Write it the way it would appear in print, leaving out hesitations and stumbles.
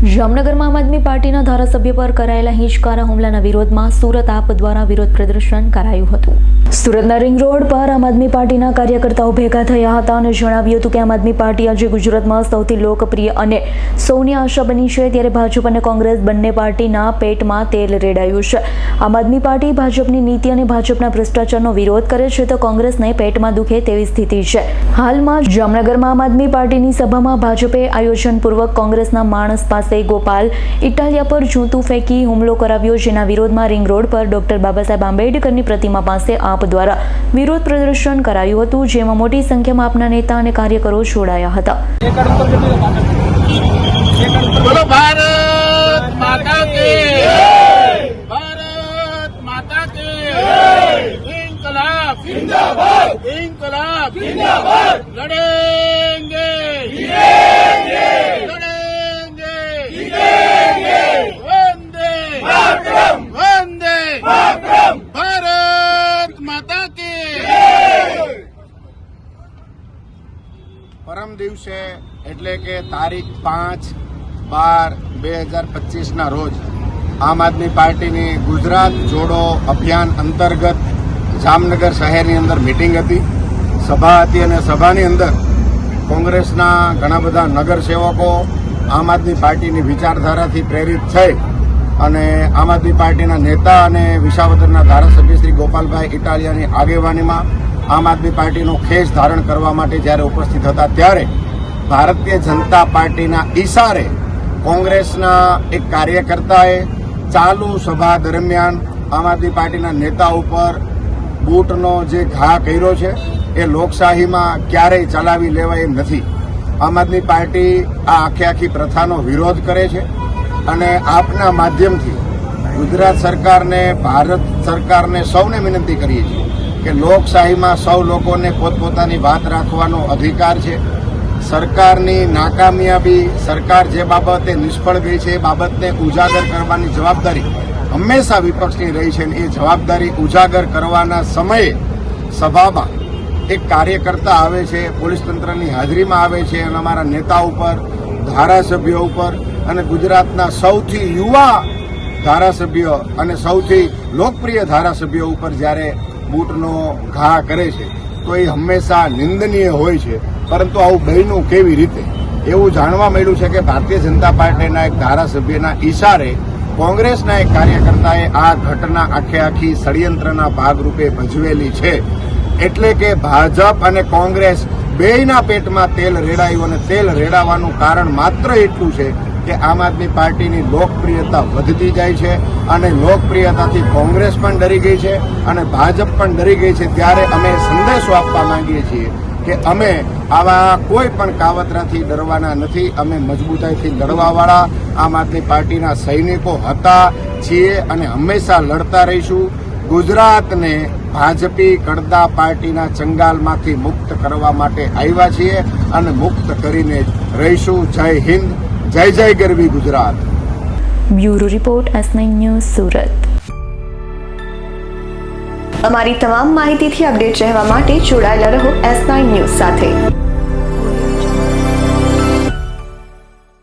જામનગરમાં આમ આદમી પાર્ટીના ધારાસભ્ય પર કરાયેલા હિંચકારા હુમલાના વિરોધમાં સુરત આપ દ્વારા વિરોધ પ્રદર્શન કરાયું હતું। સુરતના રિંગ રોડ પર આમ આદમી પાર્ટીના કાર્યકર્તાઓ ભેગા થયા હતા અને જણાવ્યું હતું કે આમ આદમી પાર્ટી આજે ગુજરાતમાં સૌથી લોકપ્રિય અને સૌની આશા બની છે, ત્યારે ભાજપ અને કોંગ્રેસ બંને પાર્ટીના પેટમાં તેલ રેડાયું છે। આમ આદમી પાર્ટી ભાજપની નીતિ અને ભાજપના ભ્રષ્ટાચારનો વિરોધ કરે છે તો કોંગ્રેસને પેટમાં દુખે તેવી સ્થિતિ છે। હાલમાં જામનગરમાં આમ આદમી પાર્ટીની સભામાં ભાજપે આયોજનપૂર્વક કોંગ્રેસના માણસ પાસે ગોપાલ ઇટાલિયા પર જૂતું ફેંકી હુમલો કરાવ્યો, જેના વિરોધમાં રિંગ રોડ પર ડોક્ટર બાબા સાહેબ આંબેડકરની પ્રતિમા પાસે આપ દ્વારા વિરોધ પ્રદર્શન કરાયું હતું, જેમાં મોટી સંખ્યામાં આપના નેતા અને કાર્યકરો જોડાયા હતા। બોલો ભારત માતા કી જય, ભારત માતા કી જય, ઇન્કલાબ जिंदाबाद, इनकलाब जिंदाबाद, लड़ेंगे जीतेंगे, लड़ेंगे जीतेंगे, वंदे मातरम, वंदे मातरम, भारत माता की जय। परम दिवसे એટલે કે તારીખ 5/12/2025 ના રોજ આમ આદમી પાર્ટીની ગુજરાત જોડો અભિયાન અંતર્ગત જામનગર શહેરની અંદર મીટિંગ હતી, સભા હતી અને સભાની અંદર કોંગ્રેસના ઘણા બધા નગરસેવકો આમ આદમી પાર્ટીની વિચારધારાથી પ્રેરિત થઈ અને આમ આદમી પાર્ટીના નેતા અને વિસાવદરના ધારાસભ્ય શ્રી ગોપાલભાઈ ઇટાલિયાની આગેવાનીમાં આમ આદમી પાર્ટીનો ખેસ ધારણ કરવા માટે જ્યારે ઉપસ્થિત હતા ત્યારે ભારતીય જનતા પાર્ટીના ઈશારે કોંગ્રેસના એક કાર્યકર્તાએ ચાલુ સભા દરમિયાન આમ આદમી પાર્ટીના નેતા ઉપર બૂટનો જે ઘા કર્યો છે એ લોકશાહીમાં ક્યારેય ચલાવી લેવાય એમ નથી। આમ આદમી પાર્ટી આ આખી પ્રથાનો વિરોધ કરે છે અને આપના માધ્યમથી ગુજરાત સરકારને, ભારત સરકારને સૌને વિનંતી કરીએ છીએ કે લોકશાહીમાં સૌ લોકોને પોતપોતાની વાત રાખવાનો અધિકાર છે। સરકારની નાકામયાબી, સરકાર જે બાબતે નિષ્ફળ ગઈ છે એ બાબતને ઉજાગર કરવાની જવાબદારી હંમેશા વિપક્ષની રહી છે અને એ જવાબદારી ઉજાગર કરવાના સમયે સભામાં એક કાર્યકર્તા આવે છે, પોલીસ તંત્રની હાજરીમાં આવે છે અને અમારા નેતા ઉપર, ધારાસભ્યો ઉપર અને ગુજરાતના સૌથી યુવા ધારાસભ્ય અને સૌથી લોકપ્રિય ધારાસભ્યો ઉપર જ્યારે બૂટનો ઘા કરે છે તો એ હંમેશા નિંદનીય હોય છે। પરંતુ આવું બન્યું કેવી રીતે એવું જાણવા મળ્યું છે કે ભારતીય જનતા પાર્ટીના એક ધારાસભ્યના ઈશારે કોંગ્રેસના એક કાર્યકર્તાએ આ ઘટના આખી ષડયંત્રના ભાગરૂપે ભજવેલી છે। એટલે કે ભાજપ અને કોંગ્રેસ બેયના પેટમાં તેલ રેડાયું અને તેલ રેડાવાનું કારણ માત્ર એટલું છે કે આમ આદમી પાર્ટીની લોકપ્રિયતા વધતી જાય છે અને લોકપ્રિયતાથી કોંગ્રેસ પણ ડરી ગઈ છે અને ભાજપ પણ ડરી ગઈ છે। ત્યારે અમે સંદેશો આપવા માંગીએ છીએ કે અમે આવા કોઈ પણ કાવતરાથી ડરવાના નથી, અમે મજબૂતાઈથી લડવાવાળા આમ આદમી પાર્ટીના સૈનિકો હતા, છીએ અને હંમેશા લડતા રહીશું। ગુજરાતને ભાજપી કડદા પાર્ટીના ચંગાલમાંથી મુક્ત કરવા માટે આવ્યા છીએ અને મુક્ત કરીને રહીશું। જય હિન્દ, જય જય ગરવી Gujarat. Bureau report S9 news Surat. અમારી તમામ માહિતીથી અપડેટ રહેવા માટે જોડાયેલા રહો S9 ન્યૂઝ સાથે।